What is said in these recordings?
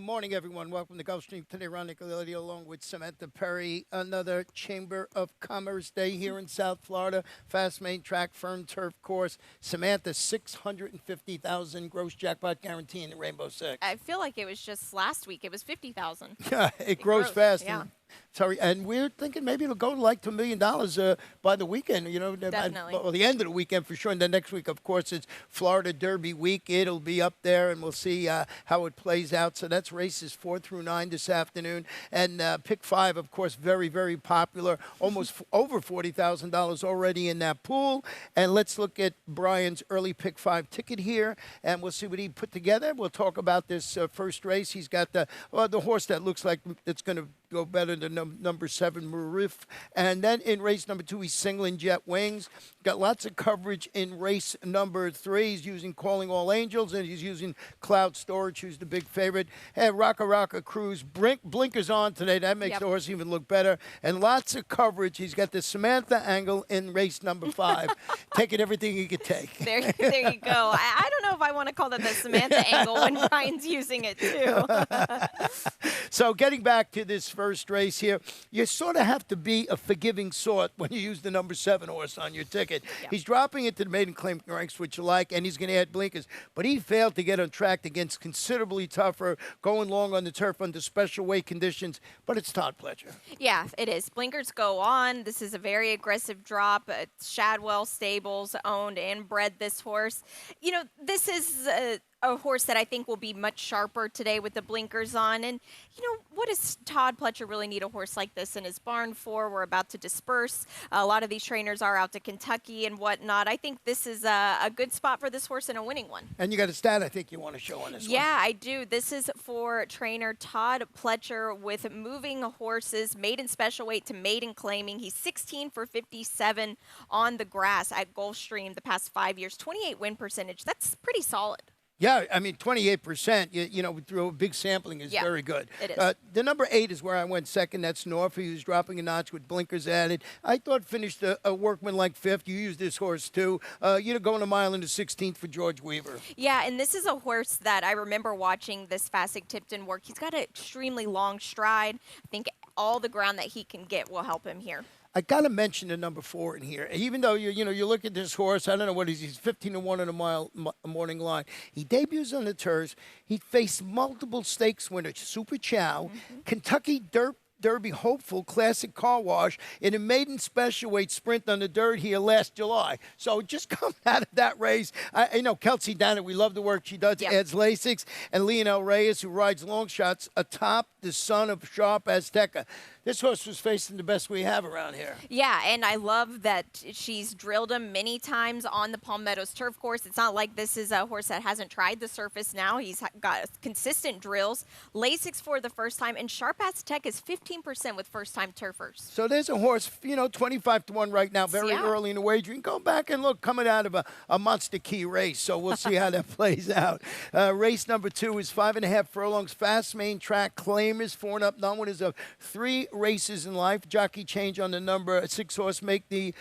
morning, everyone. Welcome to Gulfstream today. Ron Nicoletti along with Samantha Perry. Another Chamber of Commerce day here in South Florida. Fast main track, firm turf course. Samantha, 650,000 gross jackpot guarantee in the Rainbow Six. I feel like it was just last week. It was 50,000. Yeah, it grows grows, fast. yeah. Sorry, and we're thinking maybe it'll go like to $1 million by the weekend, Definitely. Well, the end of the weekend for sure. And then next week, of course, it's Florida Derby week. It'll be up there, and we'll see how it plays out. So that's races 4 through 9 this afternoon. And pick 5, of course, very, very popular. Almost over $40,000 already in that pool. And let's look at Brian's early pick 5 ticket here, and we'll see what he put together. We'll talk about this first race. He's got the horse that looks like it's going to go better than number 7, Marif. And then in race number 2, he's singling Jet Wings. Got lots of coverage in race number 3. He's using Calling All Angels, and he's using Cloud Storage, who's the big favorite. Hey, Rocka Cruise. Blinkers on today. That makes the horse even look better. And lots of coverage. He's got the Samantha angle in race number 5. Taking everything he could take. There you go. I don't know if I want to call that the Samantha angle when Brian's using it too. So getting back to this first race here, you sort of have to be a forgiving sort when you use the number 7 horse on your ticket. Yep. He's dropping into the maiden claim ranks, which you like, and he's going to add blinkers. But he failed to get on track against considerably tougher, going long on the turf under special weight conditions. But it's Todd Pletcher. Yeah, it is. Blinkers go on. This is a very aggressive drop. Shadwell Stables owned and bred this horse. You know, this is a horse that I think will be much sharper today with the blinkers on. And, what does Todd Pletcher really need a horse like this in his barn for? We're about to disperse. A lot of these trainers are out to Kentucky and whatnot. I think this is a good spot for this horse and a winning one. And you got a stat I think you want to show on this one. Yeah, I do. This is for trainer Todd Pletcher with moving horses, maiden special weight to maiden claiming. He's 16 for 57 on the grass at Gulfstream the past 5 years, 28 win percentage. That's pretty solid. Yeah, I mean, 28%, through a big sampling is very good. It is. The number 8 is where I went second. That's Norfolk. He was dropping a notch with blinkers added. I thought finished a workman-like 5th. You used this horse, too. Going a mile into 16th for George Weaver. Yeah, and this is a horse that I remember watching this Fasig Tipton work. He's got an extremely long stride. I think all the ground that he can get will help him here. I got to mention the number 4 in here. Even though you look at this horse, I don't know what he's 15-1 in a morning line. He debuts on the turfs. He faced multiple stakes winners, Super Chow, Kentucky Derby hopeful, Classic Car Wash, in a maiden special weight sprint on the dirt here last July. So just coming out of that race, Kelsey Dannett, we love the work she does, adds Lasix, and Leonel Reyes, who rides long shots atop the son of Sharp Azteca. This horse was facing the best we have around here. Yeah, and I love that she's drilled him many times on the Palm Meadows turf course. It's not like this is a horse that hasn't tried the surface now. He's got consistent drills. Lasix for the first time, and Sharp Aztec is 15% with first-time turfers. So there's a horse, 25-1 right now, very early in the wagering. Go back and look, coming out of a Monster Key race. So we'll see how that plays out. Race number 2 is 5.5 furlongs, fast main track, claimers, 4 and up. No one is of 3 races in life. Jockey change on the number 6 horse. Make the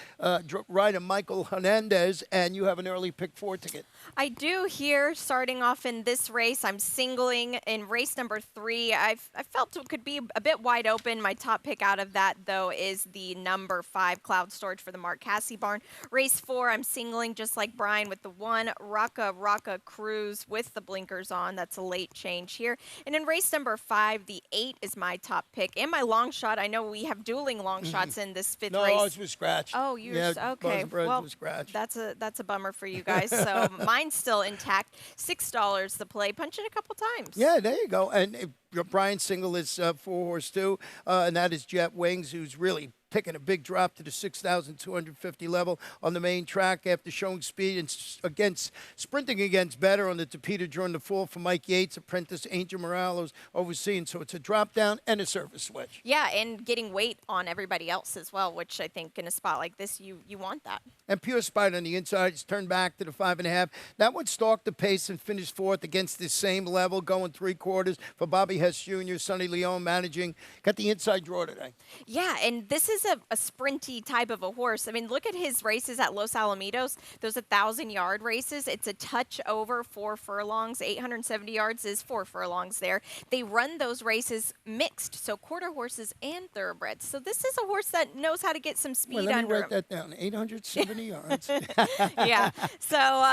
rider Michael Hernandez, and you have an early pick 4 ticket. I do here, starting off in this race. I'm singling in race number 3. I felt it could be a bit wide open. My top pick out of that, though, is the number 5, Cloud Storage for the Mark Casse barn. Race 4, I'm singling just like Brian with the 1, Rocka Cruise with the blinkers on. That's a late change here. And in race number 5, the 8 is my top pick. And my long shot, I know we have dueling long shots in this 5th race. No, ours was scratched. Oh, yours, okay. Well, was scratched. That's a bummer for you guys. So mine's still intact. $6 the play. Punch it a couple times. Yeah, there you go. And Brian's single is 4 horse too, and that is Jet Wings, who's really taking a big drop to the 6,250 level on the main track after showing speed and sprinting against better on the Tapeta during the fall for Mike Yates, apprentice Angel Morales overseeing. So it's a drop down and a surface switch. Yeah, and getting weight on everybody else as well, which I think in a spot like this, you want that. And Pure Spite on the inside. He's turned back to the 5.5. That one stalked the pace and finished 4th against the same level, going 3/4 for Bobby Hess Jr., Sonny Leone managing. Got the inside draw today. Yeah, and this is is a sprinty type of a horse. I mean, look at his races at Los Alamitos, those 1,000-yard races. It's a touch over 4 furlongs. 870 yards is 4 furlongs there. They run those races mixed, so quarter horses and thoroughbreds. So this is a horse that knows how to get some speed Well, let me under write him. that down. 870 yards. Yeah. So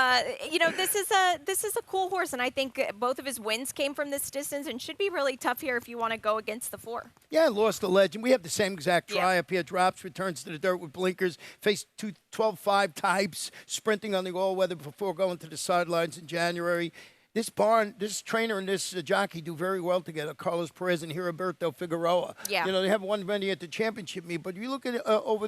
this is a cool horse, and I think both of his wins came from this distance and should be really tough here if you want to go against the 4. Yeah, lost the legend. We have the same exact try Yeah. up here. Drops, returns to the dirt with blinkers. Faced 12-5 types, sprinting on the all-weather before going to the sidelines in January. This barn, this trainer and this jockey do very well together. Carlos Perez and Heriberto Figueroa. Yeah. You know, they have one many at the championship meet, but you look at over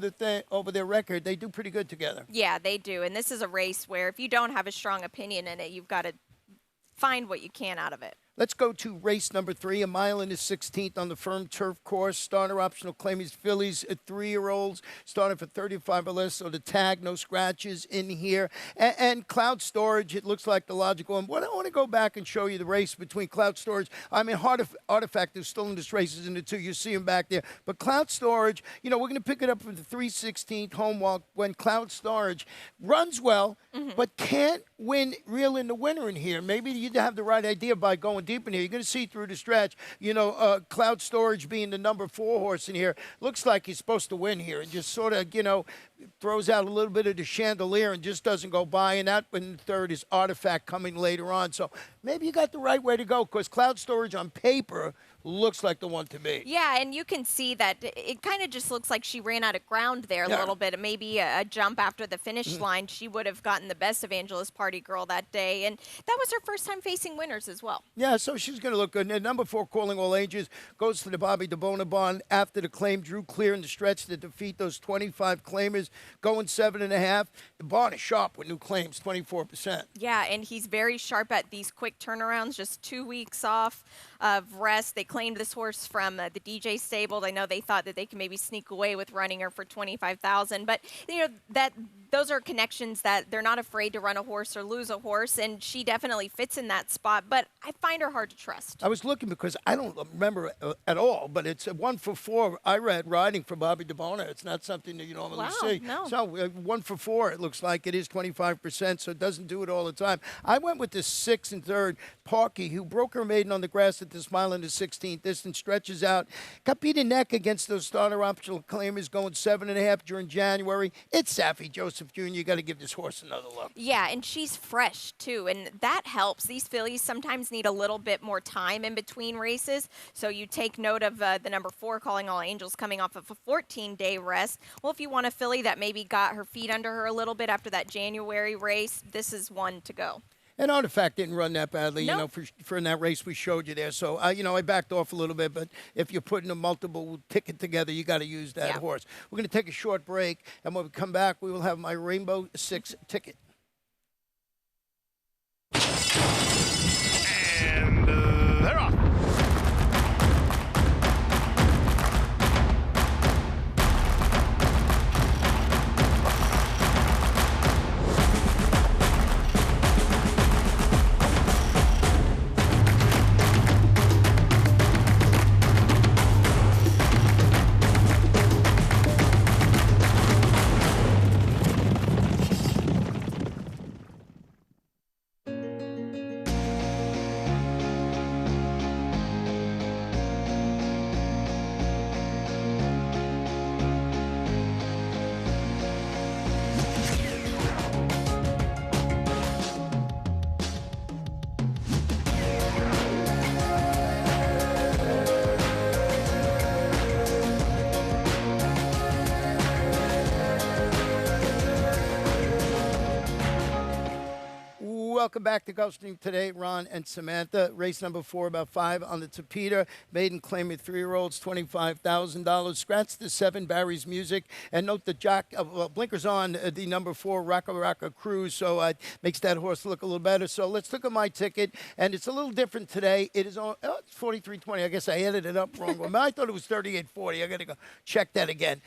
their record, they do pretty good together. Yeah, they do. And this is a race where if you don't have a strong opinion in it, you've got to find what you can out of it. Let's go to race number 3, a mile in the 16th on the firm turf course. Starter optional claimies fillies at 3-year-olds, starting for 35 or less. So the tag, no scratches in here. And Cloud Storage, it looks like the logical one. But I want to go back and show you the race between Cloud Storage. I mean, Artifact is still in this race, is in the 2. You see him back there. But Cloud Storage, you know, we're going to pick it up from the 3/16th home walk when Cloud Storage runs well, but can't win real in the winner in here. Maybe you have the right idea by going deep in here. You're going to see through the stretch, you know, Cloud Storage being the number 4 horse in here, looks like he's supposed to win here and just sort of, you know, throws out a little bit of the chandelier and just doesn't go by. And that in third is Artifact coming later on. So maybe you got the right way to go because Cloud Storage on paper looks like the one to be. Yeah, and you can see that it kind of just looks like she ran out of ground there a little bit. Maybe a jump after the finish line. She would have gotten the best of Angela's Party Girl that day. And that was her first time facing winners as well. Yeah, so she's going to look good. And number 4, Calling All Ages, goes to the Bobby DeBonabon after the claim. Drew clear in the stretch to defeat those 25 claimers, going 7.5. The barn is sharp with new claims, 24%. Yeah, and he's very sharp at these quick turnarounds, just 2 weeks off of rest. They claimed this horse from the DJ stable. I know they thought that they could maybe sneak away with running her for $25,000, but you know that those are connections that they're not afraid to run a horse or lose a horse, and she definitely fits in that spot. But I find her hard to trust. I was looking because I don't remember at all, but it's a 1 for 4. I read riding for Bobby DeBona. It's not something that you normally see. No. So 1 for 4, it looks like it is 25%, so it doesn't do it all the time. I went with the 6 and 3rd, Parky, who broke her maiden on the grass at this mile in the 16th distance, stretches out, got beat in neck against those starter optional claimers, going 7.5 during January. It's Saffy Joseph Jr. You got to give this horse another look. Yeah, and she's fresh too, and that helps. These fillies sometimes need a little bit more time in between races, so you take note of the number 4, Calling All Angels, coming off of a 14-day rest. Well, if you want a filly that maybe got her feet under her a little bit after that January race, this is one to go. And Artifact didn't run that badly, Nope. you know, for in that race we showed you there. So, I backed off a little bit, but if you're putting a multiple ticket together, you got to use that horse. We're going to take a short break, and when we come back, we will have my Rainbow 6 ticket. And they're off. Welcome back to Gulfstream today, Ron and Samantha. Race number 4, about 5 on the Tapeta. Maiden claiming 3-year-olds, $25,000. Scratch the 7, Barry's Music. And note the blinkers on the number 4, Rocka Rocka Cruise. So makes that horse look a little better. So let's look at my ticket. And it's a little different today. It is on, it's 43.20. I guess I added it up wrong. I thought it was 38.40. I got to go check that again.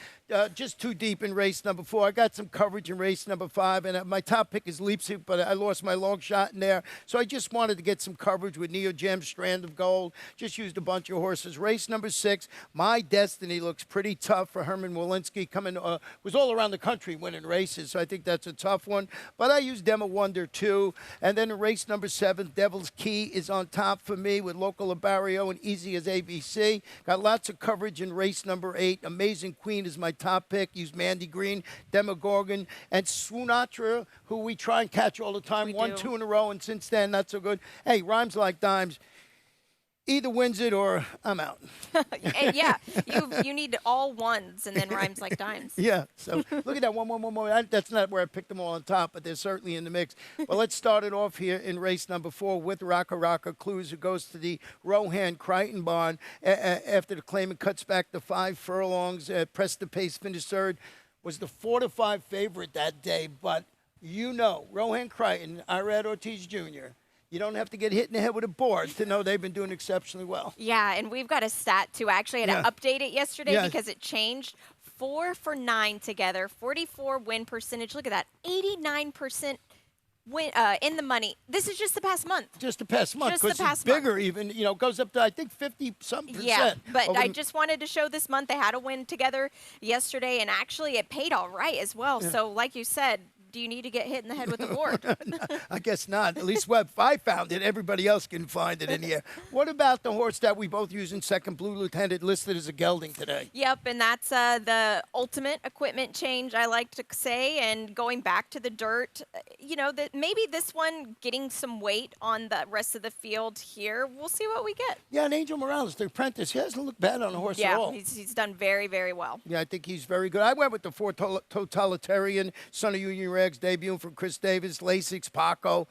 Just too deep in race number 4. I got some coverage in race number 5. And my top pick is Leapsuit, but I lost my long long shot in there. So I just wanted to get some coverage with Neo Gem, Strand of Gold. Just used a bunch of horses. Race number 6, My Destiny looks pretty tough for Herman Walensky. Was all around the country winning races, so I think that's a tough one. But I used Demo Wonder too. And then in race number 7, Devil's Key is on top for me with Local Barrio and Easy as ABC. Got lots of coverage in race number 8. Amazing Queen is my top pick. Used Mandy Green, Demogorgon, and Swoonatra, who we try and catch all the time. We Won do. 2 in a row, and since then, not so good. Hey, Rhymes Like Dimes. Either wins it or I'm out. And yeah, you need all ones and then Rhymes Like Dimes. Yeah, so look at that, one more. That's not where I picked them all on top, but they're certainly in the mix. Well, let's start it off here in race number 4 with Rocka Clues, who goes to the Rohan Crichton barn after the claimant cuts back to 5 furlongs. Pressed the pace, finished third. Was the 4-5 favorite that day, but Rohan Crichton, Irad Ortiz Jr., you don't have to get hit in the head with a board to know they've been doing exceptionally well. Yeah, and we've got a stat too. I actually had to update it yesterday because it changed. 4 for 9 together, 44 win percentage. Look at that, 89% win in the money. This is just the past month. Just the past month. Just the Because past it's bigger even, goes up to, I think, 50-something%. Yeah, but I just wanted to show this month they had a win together yesterday, and actually it paid all right as well. Yeah. So like you said, do you need to get hit in the head with a board? I guess not. At least if I found it, everybody else can find it in here. What about the horse that we both use in second, Blue Lieutenant, listed as a gelding today? Yep, and that's the ultimate equipment change, I like to say, and going back to the dirt. That maybe this one getting some weight on the rest of the field here. We'll see what we get. Yeah, and Angel Morales, the apprentice, he hasn't looked bad on a horse at all. Yeah, he's done very, very well. Yeah, I think he's very good. I went with the 4 Totalitarian, Son of Union Regs, debut from Chris Davis, Lasix, Paco.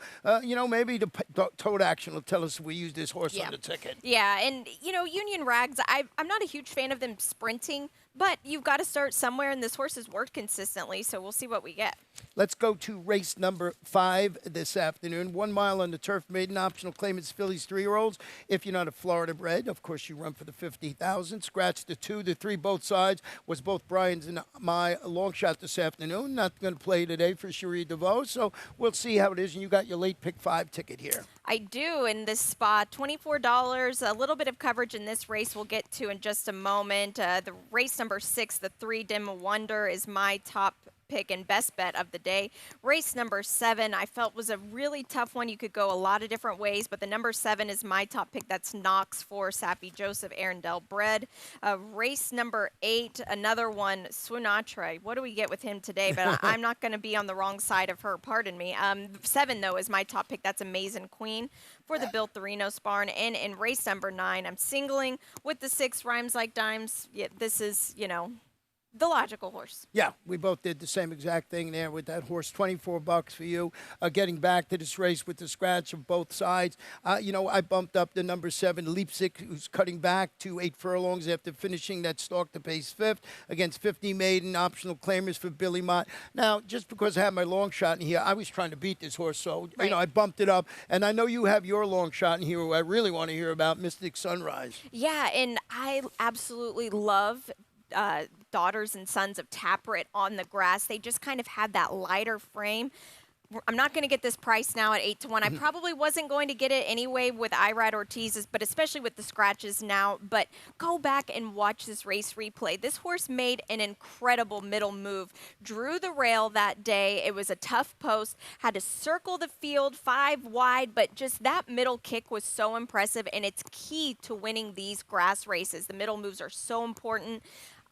Maybe the Toad Action will tell us if we use this horse on the ticket. Yeah, and, Union Rags, I'm not a huge fan of them sprinting, but you've got to start somewhere, and this horse has worked consistently, so we'll see what we get. Let's go to race number 5 this afternoon. 1 mile on the turf, maiden optional claimants, fillies, 3-year-olds. If you're not a Florida bred, of course you run for the 50,000. Scratch the 2, the 3, both sides was both Brian's and my long shot this afternoon. Not going to play today for Cherie DeVoe, so we'll see how it is. And you got your late pick 5 ticket here. I do in this spot, $24. A little bit of coverage in this race we'll get to in just a moment. The race number 6, the 3 Dim Wonder, is my top pick and best bet of the day. Race number 7 I felt was a really tough one. You could go a lot of different ways, but the number 7 is my top pick. That's Knox for Sappy Joseph Arundel bred. Race number 8, another one, Swoonatra. What do we get with him today? But I'm not going to be on the wrong side of her, pardon me. 7, though, is my top pick. That's Amazing Queen for the Bill Therinos barn. And in race number 9, I'm singling with the 6 Rhymes Like Dimes. Yeah, this is, the logical horse. Yeah, we both did the same exact thing there with that horse. $24 for you. Getting back to this race with the scratch of both sides. I bumped up the number 7, Leipzig, who's cutting back to 8 furlongs after finishing that stalk to pace 5th against 50 maiden optional claimers for Billy Mott. Now, just because I have my long shot in here, I was trying to beat this horse, so I bumped it up. And I know you have your long shot in here, who I really want to hear about, Mystic Sunrise. Yeah, and I absolutely love Daughters and Sons of Taprit on the grass. They just kind of had that lighter frame. I'm not going to get this price now at 8-1. I probably wasn't going to get it anyway with Irad Ortiz's, but especially with the scratches now. But go back and watch this race replay. This horse made an incredible middle move. Drew the rail that day. It was a tough post. Had to circle the field 5 wide, but just that middle kick was so impressive, and it's key to winning these grass races. The middle moves are so important.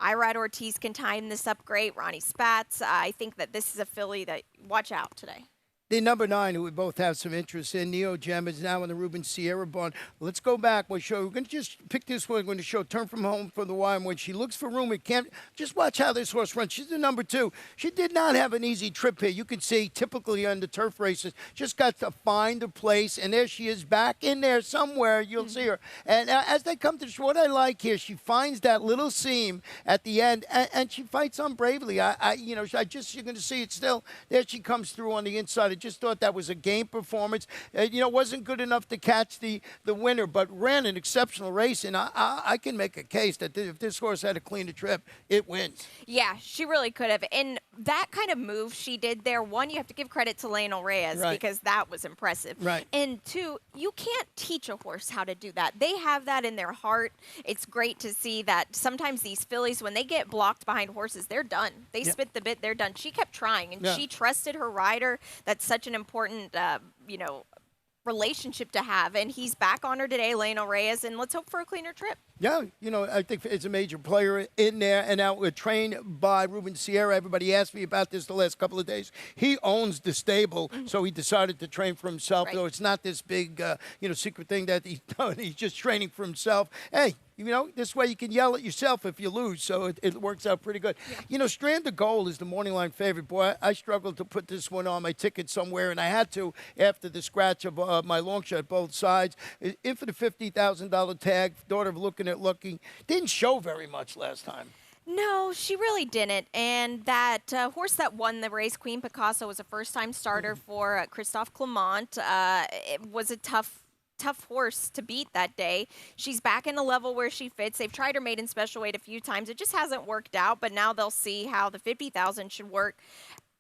Irad Ortiz can time this up great. Ronnie Spatz. I think that this is a filly that watch out today. The number 9, who we both have some interest in, Neo Gem, is now in the Ruben Sierra barn. Let's go back. We're going to just pick this one. We're going to show Turn From Home for the wire. And when she looks for room, it can't. Just watch how this horse runs. She's the number 2. She did not have an easy trip here. You can see typically on the turf races, just got to find a place. And there she is back in there somewhere. You'll see her. And as they come to what I like here, she finds that little seam at the end, and she fights on bravely. You're going to see it still. There she comes through on the inside. It just thought that was a game performance. Wasn't good enough to catch the winner, but ran an exceptional race. And I can make a case that if this horse had a cleaner trip, it wins. Yeah, she really could have. And that kind of move she did there, one, you have to give credit to Lionel Reyes because that was impressive. Right. And two, you can't teach a horse how to do that. They have that in their heart. It's great to see that sometimes these fillies, when they get blocked behind horses, they're done. They spit the bit, they're done. She kept trying, and she trusted her rider. That's such an important, relationship to have. And he's back on her today, Lionel Reyes, and let's hope for a cleaner trip. Yeah, I think it's a major player in there, and now we're trained by Ruben Sierra. Everybody asked me about this the last couple of days. He owns the stable, so he decided to train for himself, though it's not this big, secret thing that he's done. He's just training for himself. Hey, this way you can yell at yourself if you lose, so it works out pretty good. Yeah. Stranded Gold is the morning line favorite. Boy, I struggled to put this one on my ticket somewhere, and I had to after the scratch of my long shot both sides. In for the $50,000 tag, daughter of looking. Didn't show very much last time. No, she really didn't. And that horse that won the race, Queen Picasso, was a first-time starter for Christophe Clement. It was a tough horse to beat that day. She's back in a level where she fits. They've tried her maiden special weight a few times. It just hasn't worked out, but now they'll see how the 50,000 should work.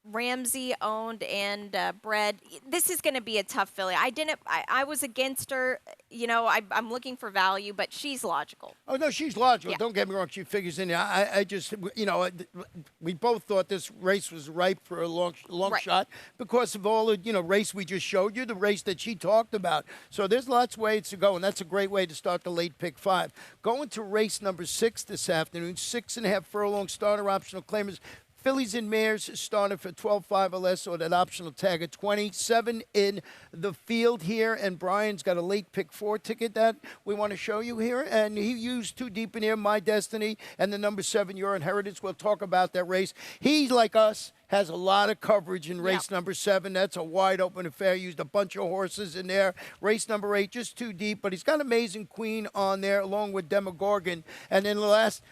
Ramsey owned and bred. This is going to be a tough filly. I was against her. I'm looking for value, but she's logical. Oh, no, she's logical. Yeah. Don't get me wrong. She figures in there. I just, we both thought this race was ripe for a long shot because of all the, race we just showed you, the race that she talked about. So there's lots of ways to go, and that's a great way to start the late pick 5. Going to race number 6 this afternoon, 6.5 furlong starter optional claimers. Fillies and mares started for 12.5 or less, or that optional tag at 27 in the field here. And Brian's got a late pick 4 ticket that we want to show you here. And he used 2 deep in here, My Destiny, and the number 7, Your Inheritance. We'll talk about that race. He, like us, has a lot of coverage in race number 7. That's a wide open affair. Used a bunch of horses in there. Race number 8, just too deep, but he's got Amazing Queen on there along with Demogorgon. And then the last,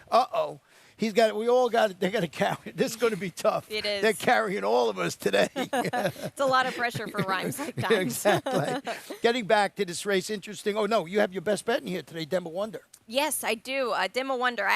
he's got it. We all got it. They got to carry it. This is going to be tough. It is. They're carrying all of us today. It's a lot of pressure for Rhymes Like Dimes. Exactly. Getting back to this race, interesting. Oh, no, you have your best bet in here today, Demo Wonder. Yes, I do. Demo Wonder.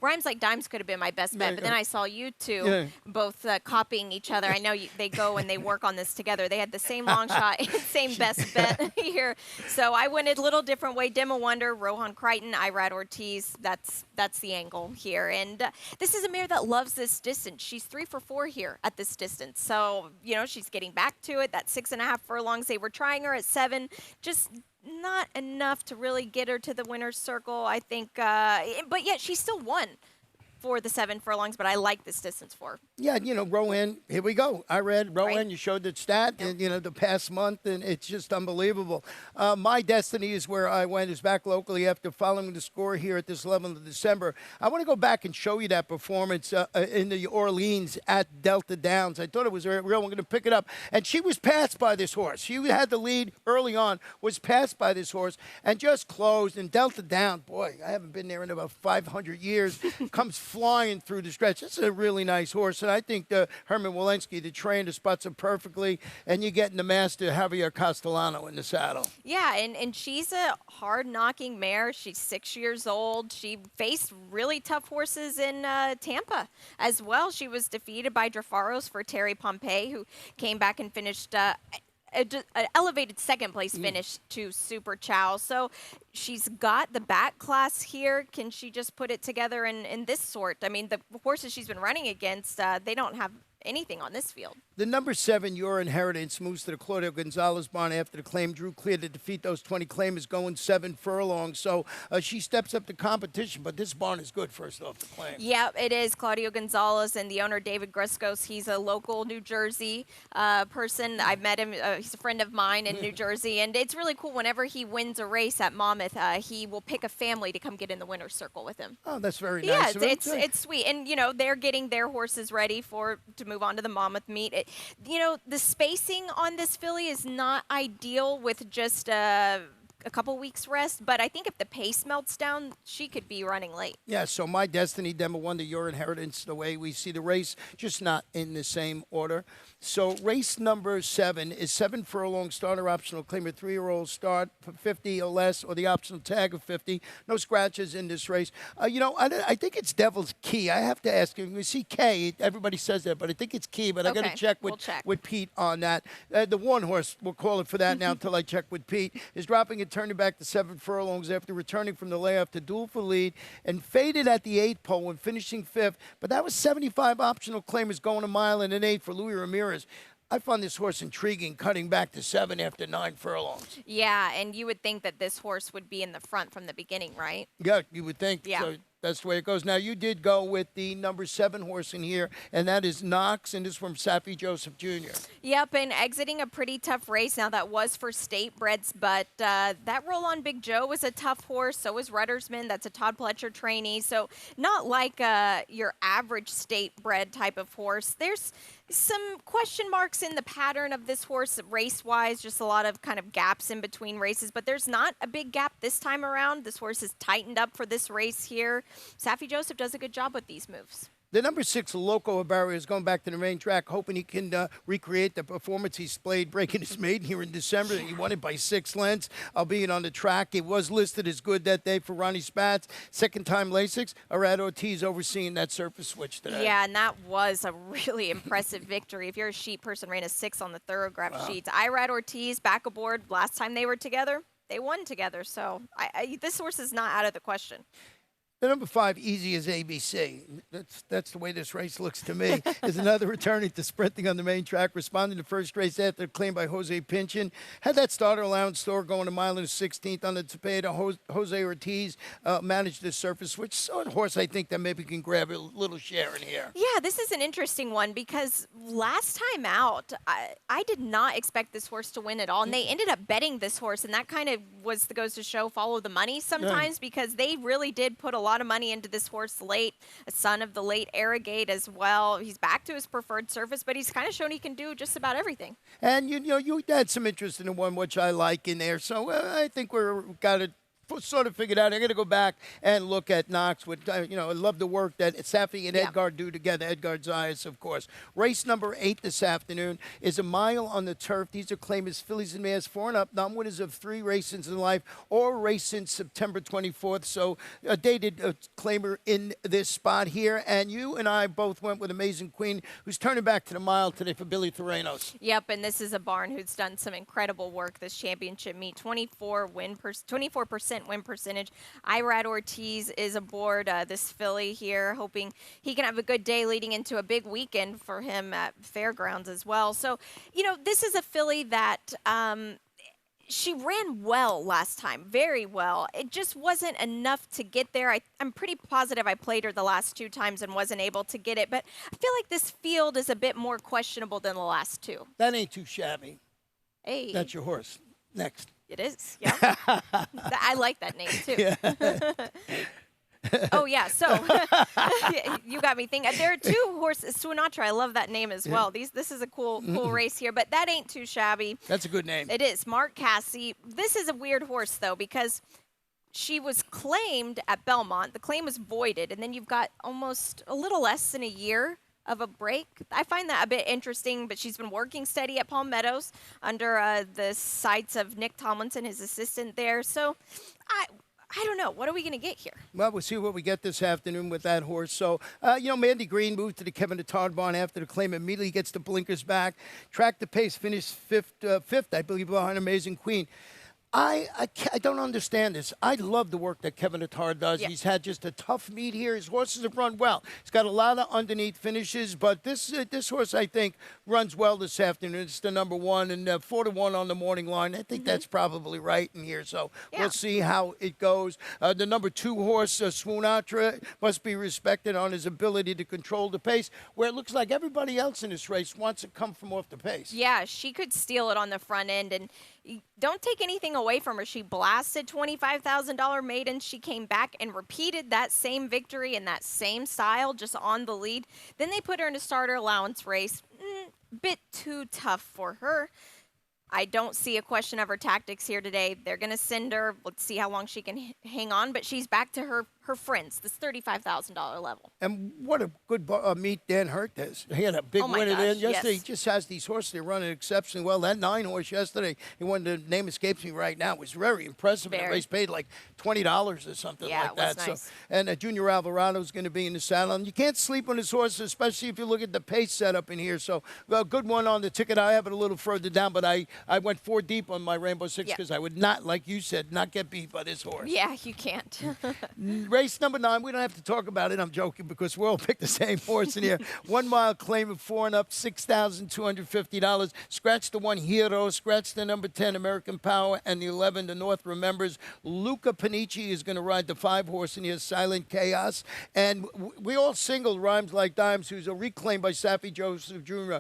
Rhymes Like Dimes could have been my best bet, but then I saw you two both copying each other. I know they go and they work on this together. They had the same long shot, same best bet here. So I went a little different way. Demo Wonder, Rohan Crichton, Irad Ortiz. That's the angle here. And this is a mare that loves this distance. She's 3 for 4 here at this distance. So, she's getting back to it. That 6.5 furlongs. They were trying her at 7. Just not enough to really get her to the winner's circle, I think. But yet she still won for the 7 furlongs, but I like this distance for her. Yeah, Rowan, here we go. I read Rowan, you showed that stat, and, the past month, and it's just unbelievable. My Destiny is where I went, is back locally after following the score here at this 11th of December. I want to go back and show you that performance in the Orleans at Delta Downs. I thought it was real. We're going to pick it up. And she was passed by this horse. She had the lead early on, was passed by this horse, and just closed. And Delta Downs, boy, I haven't been there in about 500 years, comes flying through the stretch. It's a really nice horse, and I think Herman Walensky, the trainer, spots him perfectly, and you're getting the master Javier Castellano in the saddle. Yeah, and she's a hard-knocking mare. She's 6 years old. She faced really tough horses in Tampa as well. She was defeated by Drafaros for Terry Pompey, who came back and finished an elevated second-place finish to Super Chow. So she's got the back class here. Can she just put it together in this sort? I mean, the horses she's been running against, they don't have anything on this field. The number 7, Your Inheritance, moves to the Claudio Gonzalez barn after the claim drew clear to defeat those 20 claimers going 7 furlongs. So she steps up to competition, but this barn is good first off the claim. Yeah, it is. Claudio Gonzalez and the owner, David Gruscos, he's a local New Jersey person. I've met him. He's a friend of mine in New Jersey, and it's really cool. Whenever he wins a race at Monmouth, he will pick a family to come get in the winner's circle with him. Oh, that's very nice. Yeah, it's sweet. And, they're getting their horses ready to move on to the Monmouth meet. The spacing on this filly is not ideal with just a couple weeks rest. But I think if the pace melts down, she could be running late. Yeah, so My Destiny, Demo Wonder, Your Inheritance, the way we see the race, just not in the same order. So race number 7 is 7 furlong starter optional claim, a 3-year-old start for 50 or less, or the optional tag of 50. No scratches in this race. I think it's Devil's Key. I have to ask you. We see K. Everybody says that, but I think it's Key. But I got to check with Pete on that. The one horse, we'll call it for that now until I check with Pete, is dropping and turning back to 7 furlongs after returning from the layoff to duel for lead and faded at the 8th pole and finishing 5th. But that was 75 optional claimers going a mile and an 8 for Louis Ramirez. I find this horse intriguing, cutting back to 7 after 9 furlongs. Yeah, and you would think that this horse would be in the front from the beginning, right? Yeah, you would think. Yeah. So that's the way it goes. Now, you did go with the number 7 horse in here, and that is Knox, and this is from Safi Joseph Jr. Yep, and exiting a pretty tough race. Now, that was for state breds, but that Roll On Big Joe was a tough horse. So was Ruddersman. That's a Todd Pletcher trainee. So not like your average state bred type of horse. There's some question marks in the pattern of this horse race-wise, just a lot of kind of gaps in between races, but there's not a big gap this time around. This horse is tightened up for this race here. Safi Joseph does a good job with these moves. The number 6, Loco Barrier, is going back to the main track, hoping he can recreate the performance he displayed breaking his maiden here in December. He won it by 6 lengths, albeit on the track. It was listed as good that day for Ronnie Spatz. Second time Lasix. Arad Ortiz overseeing that surface switch today. Yeah, and that was a really impressive victory. If you're a sheet person, ran a 6 on the Thoroughgraph sheets. Irad Ortiz back aboard. Last time they were together, they won together. So this horse is not out of the question. The number 5, Easy as ABC. That's the way this race looks to me. Is another returning to sprinting on the main track, responding to first race after claim by Jose Pinchin. Had that starter allowance store going a mile and a 16th on the Tepeda. Jose Ortiz managed the surface, which is a horse I think that maybe can grab a little share in here. Yeah, this is an interesting one because last time out, I did not expect this horse to win at all. And they ended up betting this horse, and that kind of goes to show follow the money sometimes because they really did put a lot of money into this horse late, a son of the late Arrogate as well. He's back to his preferred surface, but he's kind of shown he can do just about everything. And, you had some interest in the one, which I like in there. So I think we've got it sort of figured out. I'm going to go back and look at Knox. I love the work that Safi and Edgard do together. Edgard Zayas, of course. Race number 8 this afternoon is a mile on the turf. These are claimers, fillies and mares, 4 and up, non-winners of 3 races in life, or race since September 24th. So a dated claimer in this spot here. And you and I both went with Amazing Queen, who's turning back to the mile today for Billy Theranos. Yep, and this is a barn who's done some incredible work this championship meet. 24% win percentage. Irad Ortiz is aboard this filly here, hoping he can have a good day leading into a big weekend for him at Fairgrounds as well. So, this is a filly that she ran well last time, very well. It just wasn't enough to get there. I'm pretty positive I played her the last 2 times and wasn't able to get it, but I feel like this field is a bit more questionable than the last 2. That ain't too shabby. Hey. That's your horse. Next. It is, yeah. I like that name, too. Yeah. Oh, yeah, so you got me thinking. There are 2 horses, Swinatra, I love that name as well. This is a cool race here, but that ain't too shabby. That's a good name. It is. Mark Cassie. This is a weird horse, though, because she was claimed at Belmont. The claim was voided, and then you've got almost a little less than a year of a break. I find that a bit interesting, but she's been working steady at Palm Meadows under the sights of Nick Tomlinson, his assistant there. So I don't know. What are we going to get here? Well, we'll see what we get this afternoon with that horse. So, Mandy Green moved to the Kevin Attard barn after the claim. Immediately gets the blinkers back. Track the pace, finished fifth, I believe, behind Amazing Queen. I don't understand this. I love the work that Kevin Attard does. Yep. He's had just a tough meet here. His horses have run well. He's got a lot of underneath finishes, but this horse, I think, runs well this afternoon. It's the number 1 and 4-1 on the morning line. I think that's probably right in here, so we'll see how it goes. The number 2 horse, Swoonatra, must be respected on his ability to control the pace, where it looks like everybody else in this race wants to come from off the pace. Yeah, she could steal it on the front end, and don't take anything away from her. She blasted $25,000 maiden. She came back and repeated that same victory in that same style, just on the lead. Then they put her in a starter allowance race. Bit too tough for her. I don't see a question of her tactics here today. They're going to send her. Let's see how long she can hang on. But she's back to her friends, this $35,000 level. And what a good meet Dan Hurt has. He had a big Oh my win at the end gosh, yesterday. yes. He just has these horses that running exceptionally well. That 9 horse yesterday, he won, the name escapes me right now, was very impressive. And the Very. race paid like $20 or something Yeah, like it was that. nice. So, and Junior Alvarado is going to be in the saddle. And you can't sleep on this horse, especially if you look at the pace setup in here. So, well, good one on the ticket. I have it a little further down, but I went 4 deep on my Rainbow Six Yeah. because I would not, like you said, not get beat by this horse. Yeah, you can't. Race number 9, we don't have to talk about it. I'm joking because we all picked the same horse in here. 1 mile claim of 4 and up, $6,250. Scratch the 1 Hero, scratch the number 10 American Power, and the 11 the North Remembers. Luca Panici is going to ride the 5 horse in here, Silent Chaos. And we all singled Rhymes Like Dimes, who's a reclaim by Safi Joseph Jr.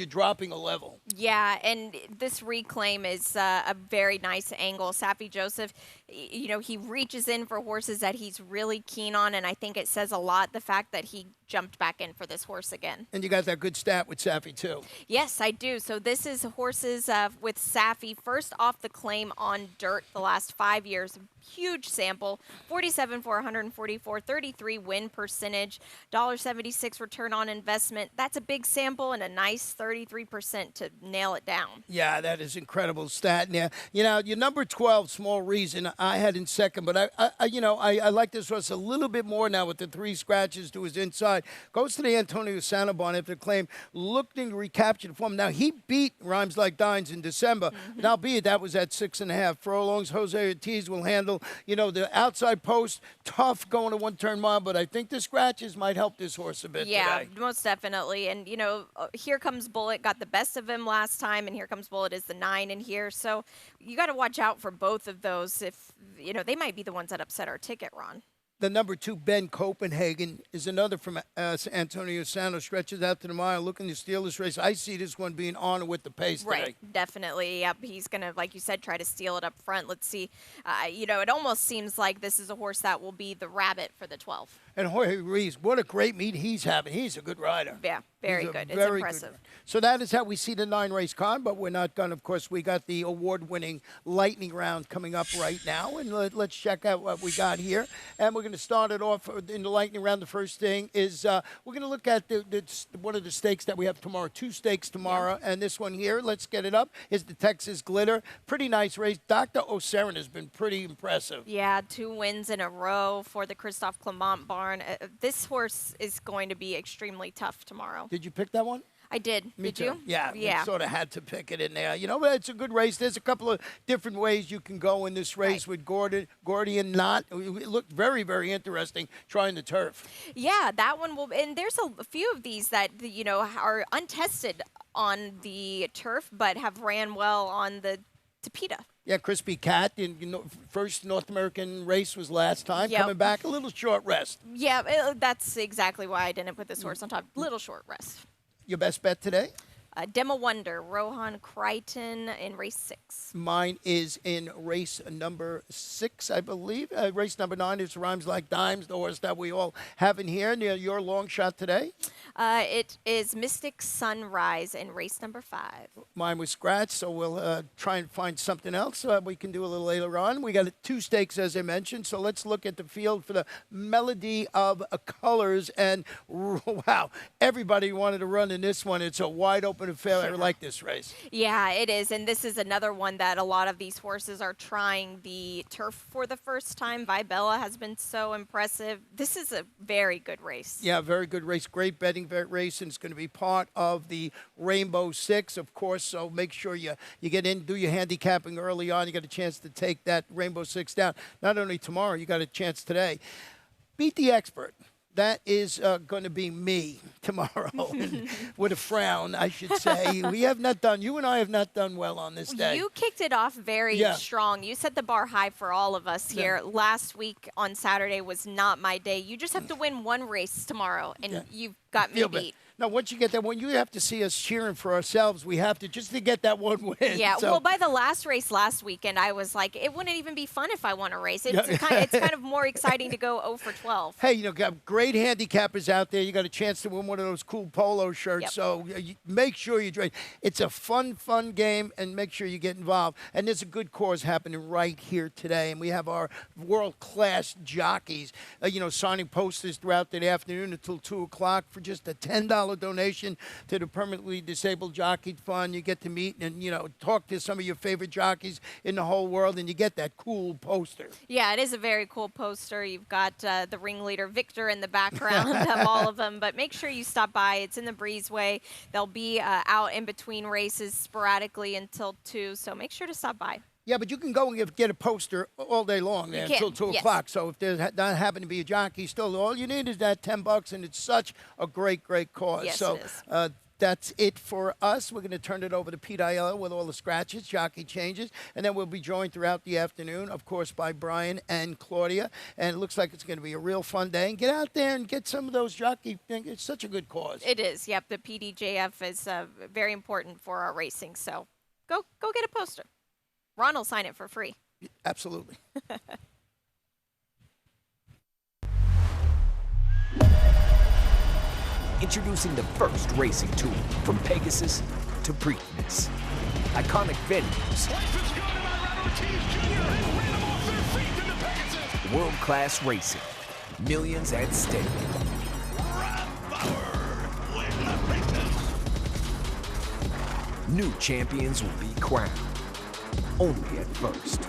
dropping a level. Yeah, and this reclaim is a very nice angle. Safi Joseph, you know, he reaches in for horses that he's really keen on, and I think it says a lot, the fact that he jumped back in for this horse again. And you got that good stat with Safi, too. Yes, I do. So this is horses with Safi, first off the claim on dirt the last 5 years. Huge sample, 47 for 144, 33 win percentage, $1.76 return on investment. That's a big sample and a nice 33% to nail it down. Yeah, that is incredible stat. Now, you know, your number 12, Small Reason, I had in second, but I like this horse a little bit more now with the 3 scratches to his inside. Goes to the Antonio Sanabon after claim, looking to recapture the form. Now, he beat Rhymes Like Dimes in December, and albeit that was at 6.5. Furlongs, Jose Ortiz will handle, you know, the outside post, tough going to 1-turn mile, but I think the scratches might help this horse a bit Yeah, today. most definitely. And, you know, Here Comes Bullet got the best of him last time, and Here Comes Bullet is the 9 in here. So you got to watch out for both of those if, you know, they might be the ones that upset our ticket, Ron. The number 2, Ben Copenhagen, is another from Antonio Santos, stretches out to the mile, looking to steal this race. I see this one being on with the pace today. Right, definitely. Yep, he's going to, like you said, try to steal it up front. Let's see. You know, it almost seems like this is a horse that will be the rabbit for the 12. And Jorge Ruiz, what a great meet he's having. He's a good rider. Yeah, very He's a good. It's very impressive. good rider. So that is how we see the 9-race card, but we're not done. Of course, we got the award-winning lightning round coming up right now, and let's check out what we got here. And we're going to start it off in the lightning round. The first thing is we're going to look at one of the stakes that we have tomorrow. 2 stakes tomorrow, and this one here, let's get it up, is the Texas Glitter. Pretty nice race. Dr. O'Sarin has been pretty impressive. Yeah, 2 wins in a row for the Christophe Clement barn. This horse is going to be extremely tough tomorrow. Did you pick that one? I did. Me Did too. you? Yeah, Yeah. sort of had to pick it in there. You know, but it's a good race. There's a couple of different ways you can go in this race with Gordian Knot. It looked very, very interesting trying the turf. Yeah, that one will. And there's a few of these that, you know, are untested on the turf, but have ran well on the Tapeta. Yeah, Crispy Cat, first North American race was last time. Yep. Coming back, a little short rest. Yeah, that's exactly why I didn't put this horse on top. Little short rest. Your best bet today? Demo Wonder, Rohan Crichton in race 6. Mine is in race number 6, I believe. Race number 9 is Rhymes Like Dimes, the horse that we all have in here. And your long shot today? It is Mystic Sunrise in race number 5. Mine was scratched, so we'll try and find something else we can do a little later on. We got 2 stakes, as I mentioned, so let's look at the field for the Melody of Colors. And, wow, everybody wanted to run in this one. It's a wide-open affair. I like this race. Yeah, it is, and this is another one that a lot of these horses are trying the turf for the first time. Vibella has been so impressive. This is a very good race. Yeah, very good race. Great betting race, and it's going to be part of the Rainbow Six, of course, so make sure you get in, do your handicapping early on. You got a chance to take that Rainbow Six down. Not only tomorrow, you got a chance today. Beat the Expert. That is going to be me tomorrow, with a frown, I should say. You and I have not done well on this day. You kicked it off very strong. You set the bar high for all of us here. Last week on Saturday was not my day. You just have to win 1 race tomorrow, and you've got me beat. No, once you get that one, you have to see us cheering for ourselves. We have to just to get that one win. Yeah, So, well, by the last race last weekend, I was like, it wouldn't even be fun if I won a race. It's, Yeah. it's kind of more exciting to go 0 for 12. hey, got great handicappers out there. You got a chance to win one of those cool polo shirts. Yep. So make sure you join. It's a fun game, and make sure you get involved. And there's a good cause happening right here today. And we have our world-class jockeys, signing posters throughout the afternoon until 2 o'clock for just a $10 donation to the Permanently Disabled Jockey Fund. You get to meet and, talk to some of your favorite jockeys in the whole world, and you get that cool poster. Yeah, it is a very cool poster. You've got the ringleader Victor in the background of all of them, but make sure you stop by. It's in the Breezeway. They'll be out in between races sporadically until 2, so make sure to stop by. Yeah, but you can go and get a poster all day long there until 2 o'clock. So if there's not happen to be a jockey, still all you need is that $10, and it's such a great cause. Yes, so it is. that's it for us. We're going to turn it over to Pete Aiello with all the scratches, jockey changes, and then we'll be joined throughout the afternoon, of course, by Brian and Claudia. And it looks like it's going to be a real fun day. And get out there and get some of those jockey things. It's such a good cause. It is. Yep, the PDJF is very important for our racing. So go get a poster. Ron will sign it for free. Absolutely. Introducing the first racing tool from Pegasus to Preakness. Iconic venues. Life is good, and Irad Ortiz Jr. has ran them off their feet into Pegasus. World-class racing. Millions at stake. Brad Bauer win the Preakness. New champions will be crowned. Only at first.